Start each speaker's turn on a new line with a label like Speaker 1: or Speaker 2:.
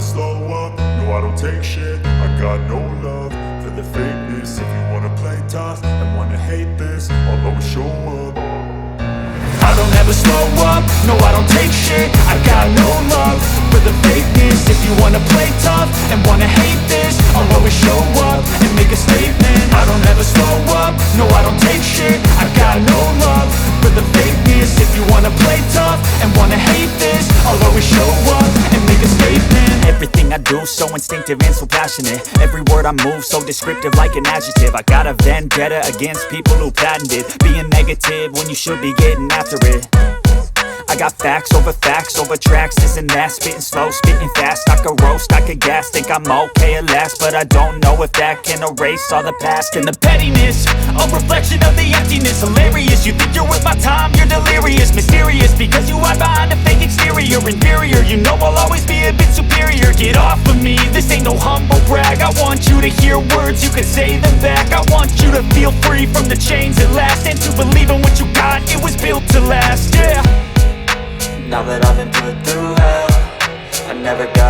Speaker 1: slow up, no I don't take shit. I got no love for the fakeness. If you wanna play tough and wanna hate this, I'll always show up. I don't ever slow up, no I don't take shit. I got no love for the fakeness. If you wanna play tough and wanna hate this, I'll always show up and make a statement. I don't ever slow up, no I don't take shit. I got no love for the fakeness. If you wanna play tough and wanna hate this, I'll always show up and make a statement.
Speaker 2: Everything I do so instinctive and so passionate. Every word I move so descriptive like an adjective. I got a vendetta against people who patented being negative when you should be getting after it. I got facts over tracks, this and that. Spitting slow, spitting fast. I could roast, I could gas. Think I'm okay at last, but I don't know if that can erase all the past. And the pettiness, a reflection of the emptiness. Hilarious, you think you're worth my time, you're delirious. Mysterious, because you hide behind a fake exterior. Inferior, you know I'll always be a bit superior. Get off of me, this ain't no humble brag. I want you to hear words, you can say them back. I want you to feel free from the chains at last, and to believe in what you got, it was built to last, yeah.
Speaker 3: Now that I've been put through hell, I never got